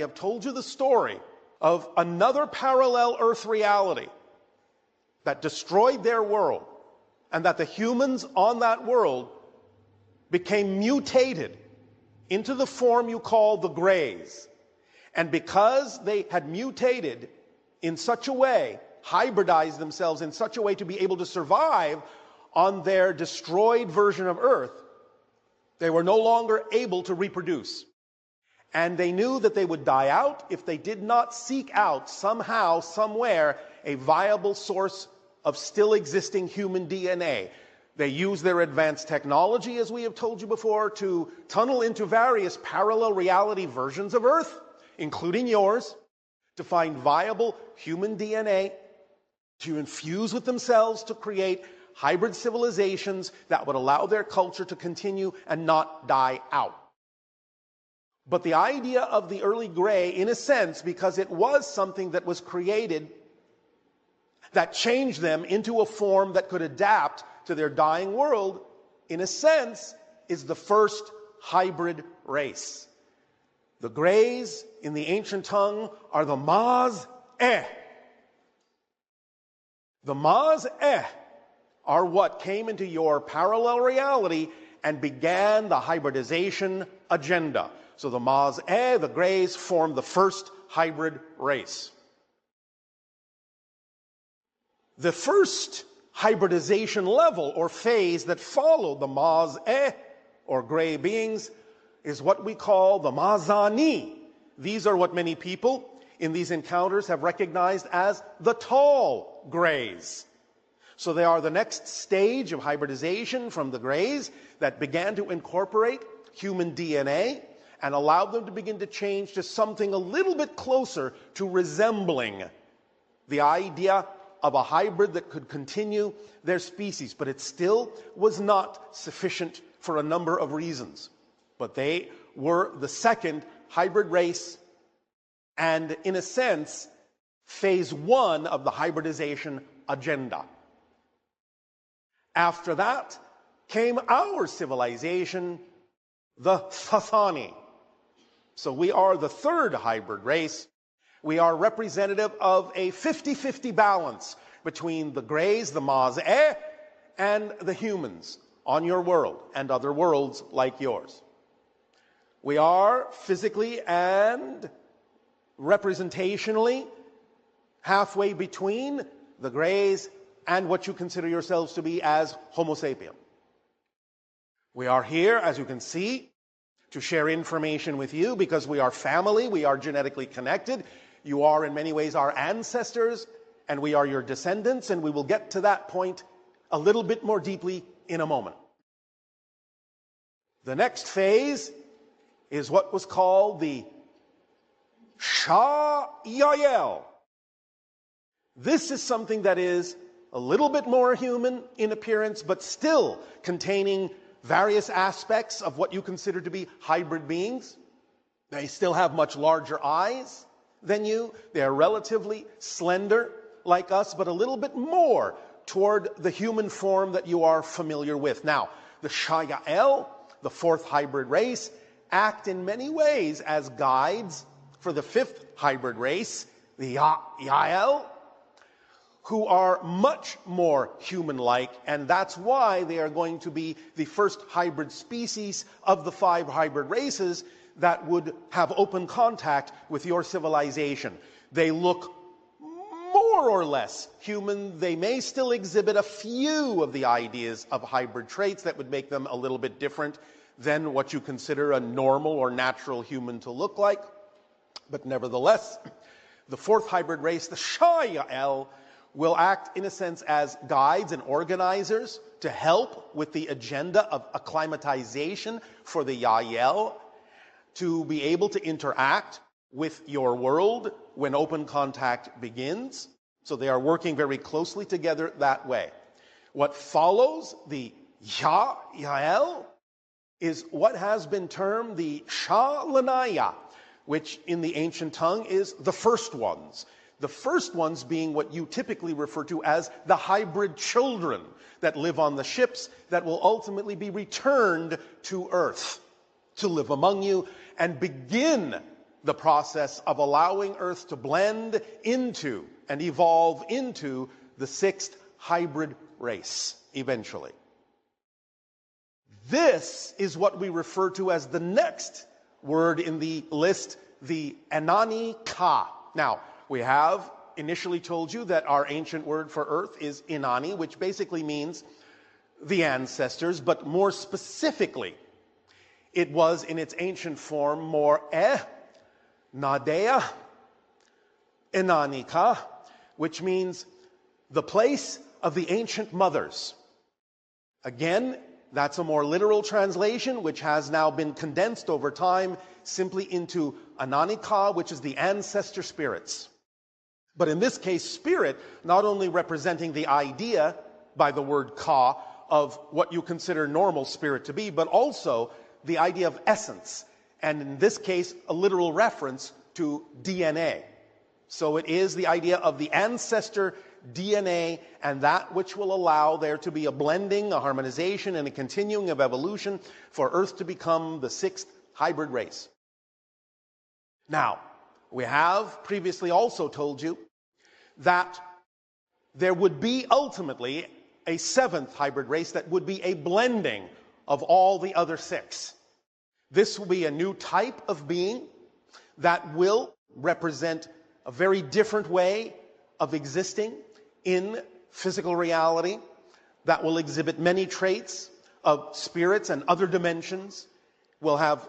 I have told you the story of another parallel Earth reality that destroyed their world, and that the humans on that world became mutated into the form you call the Greys. And because they had mutated in such a way, hybridized themselves in such a way to be able to survive on their destroyed version of Earth, they were no longer able to reproduce. And they knew that they would die out if they did not seek out somehow, somewhere, a viable source of still existing human DNA. They used their advanced technology, as we have told you before, to tunnel into various parallel reality versions of Earth, including yours, to find viable human DNA, to infuse with themselves to create hybrid civilizations that would allow their culture to continue and not die out. But the idea of the early Grey, in a sense, because it was something that was created that changed them into a form that could adapt to their dying world, in a sense, is the first hybrid race. The Greys, in the ancient tongue, are the Maz'eh. The Maz'eh are what came into your parallel reality and began the hybridization agenda. So the Maz'eh, the Greys, formed the first hybrid race. The first hybridization level or phase that followed the Maz'eh, or Grey beings, is what we call the Maz'ani. These are what many people in these encounters have recognized as the tall Greys. So they are the next stage of hybridization from the Greys that began to incorporate human DNA and allowed them to begin to change to something a little bit closer to resembling the idea of a hybrid that could continue their species. But it still was not sufficient for a number of reasons. But they were the second hybrid race, and in a sense, phase one of the hybridization agenda. After that came our civilization, the Sassani. So we are the third hybrid race. We are representative of a 50-50 balance between the Greys, the Maz'eh, and the humans on your world and other worlds like yours. We are physically and representationally halfway between the Greys and what you consider yourselves to be as Homo sapien. We are here, as you can see, to share information with you because we are family, we are genetically connected. You are in many ways our ancestors, and we are your descendants, and we will get to that point a little bit more deeply in a moment. The next phase is what was called the Sha-yahyel. This is something that is a little bit more human in appearance, but still containing various aspects of what you consider to be hybrid beings. They still have much larger eyes than you. They are relatively slender like us, but a little bit more toward the human form that you are familiar with. Now, the Sha-yahyel, the fourth hybrid race, act in many ways as guides for the fifth hybrid race, the Ya-yahyel, who are much more human-like, and that's why they are going to be the first hybrid species of the 5 hybrid races that would have open contact with your civilization. They look more or less human. They may still exhibit a few of the ideas of hybrid traits that would make them a little bit different than what you consider a normal or natural human to look like. But nevertheless, the fourth hybrid race, the Sha-yahyel, will act in a sense as guides and organizers to help with the agenda of acclimatization for the Ya-yahyel to be able to interact with your world when open contact begins. So they are working very closely together that way. What follows the Ya-yahyel is what has been termed the Sha-l'naya, which in the ancient tongue is the first ones. The first ones being what you typically refer to as the hybrid children that live on the ships that will ultimately be returned to Earth to live among you and begin the process of allowing Earth to blend into and evolve into the sixth hybrid race eventually. This is what we refer to as the next word in the list, the Enani-Ka. Now, we have initially told you that our ancient word for Earth is Enani, which basically means the ancestors, but more specifically, it was in its ancient form more Nadea, Enani-Ka, which means the place of the ancient mothers. Again, that's a more literal translation, which has now been condensed over time simply into Enani-Ka, which is the ancestor spirits. But in this case, spirit, not only representing the idea by the word Ka of what you consider normal spirit to be, but also the idea of essence. And in this case, a literal reference to DNA. So it is the idea of the ancestor DNA and that which will allow there to be a blending, a harmonization, and a continuing of evolution for Earth to become the sixth hybrid race. Now, we have previously also told you that there would be ultimately a seventh hybrid race that would be a blending of all the other six. This will be a new type of being that will represent a very different way of existing in physical reality, that will exhibit many traits of spirits and other dimensions, will have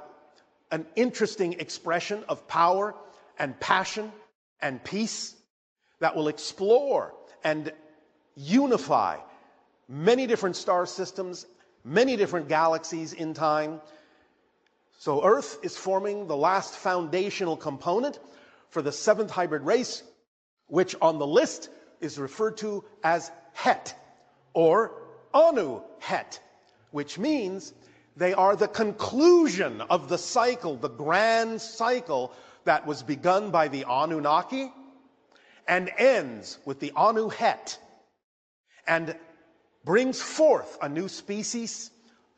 an interesting expression of power and passion and peace, that will explore and unify many different star systems, many different galaxies in time. So Earth is forming the last foundational component for the seventh hybrid race, which on the list is referred to as Het, or Anu-Het, which means they are the conclusion of the cycle, the grand cycle that was begun by the Anunnaki and ends with the Anu-Het, and brings forth a new species,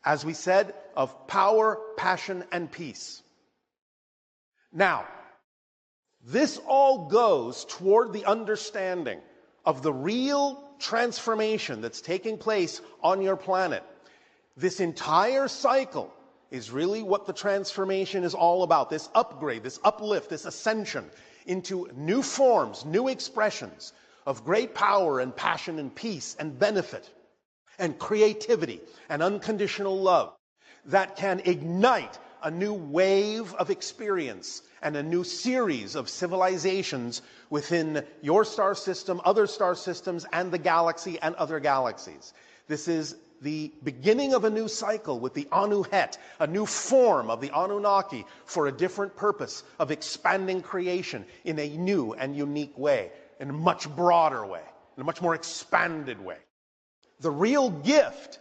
as we said, of power, passion, and peace. Now, this all goes toward the understanding of the real transformation that's taking place on your planet. This entire cycle is really what the transformation is all about. This upgrade, this uplift, this ascension into new forms, new expressions of great power and passion and peace and benefit and creativity and unconditional love that can ignite a new wave of experience and a new series of civilizations within your star system, other star systems, and the galaxy and other galaxies. This is the beginning of a new cycle with the Anu-Het, a new form of the Anunnaki for a different purpose of expanding creation in a new and unique way, in a much broader way, in a much more expanded way. The real gift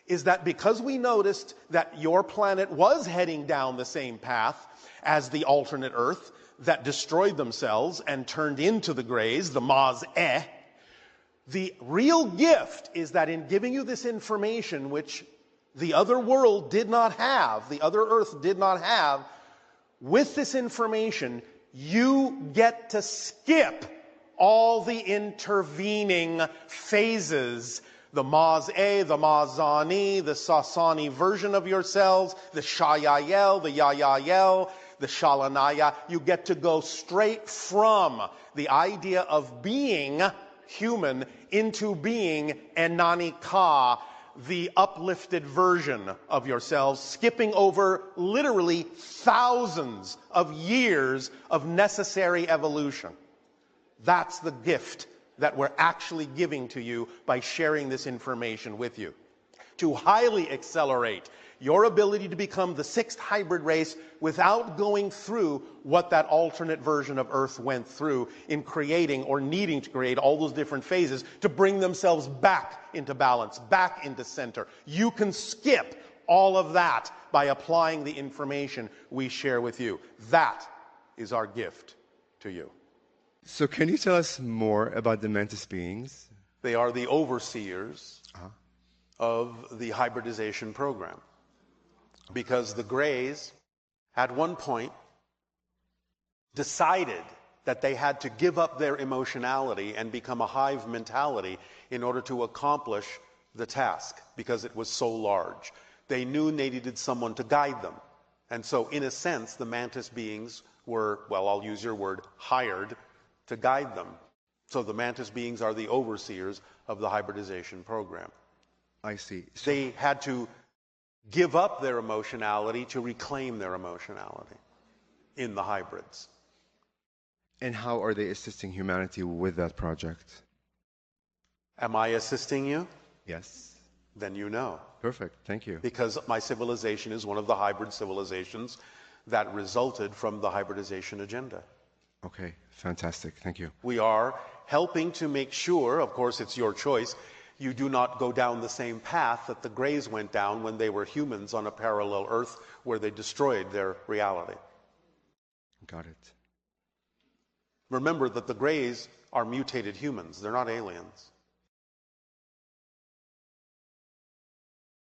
is that because we noticed that your planet was heading down the same path as the alternate Earth that destroyed themselves and turned into the Greys, the Maz'eh, the real gift is that in giving you this information, which the other world did not have, the other Earth did not have, with this information, you get to skip all the intervening phases, the Maz'eh, the Maz'ani, the Sassani version of yourselves, the Sha-yahyel, the Ya-yahyel, the Sha-l'naya. You get to go straight from the idea of being human into being Enani-Ka, the uplifted version of yourselves, skipping over literally thousands of years of necessary evolution. That's the gift that we're actually giving to you by sharing this information with you, to highly accelerate your ability to become the sixth hybrid race without going through what that alternate version of Earth went through in creating or needing to create all those different phases to bring themselves back into balance, back into center. You can skip all of that by applying the information we share with you. That is our gift to you. So can you tell us more about the Mantis beings? They are the overseers of the hybridization program. Because the Greys, at one point, decided that they had to give up their emotionality and become a hive mentality in order to accomplish the task, because it was so large. They knew they needed someone to guide them. And so, in a sense, the Mantis beings were, well, I'll use your word, hired to guide them. So the Mantis beings are the overseers of the hybridization program. I see. So, They had to give up their emotionality to reclaim their emotionality in the hybrids. and how are they assisting humanity with that project? Am I assisting you? Yes. Then you know. Perfect. Thank you. Because my civilization is one of the hybrid civilizations that resulted from the hybridization agenda. Okay. Fantastic. Thank you. We are helping to make sure, of course it's your choice, you do not go down the same path that the Greys went down when they were humans on a parallel Earth where they destroyed their reality. Got it. Remember that the Greys are mutated humans. They're not aliens.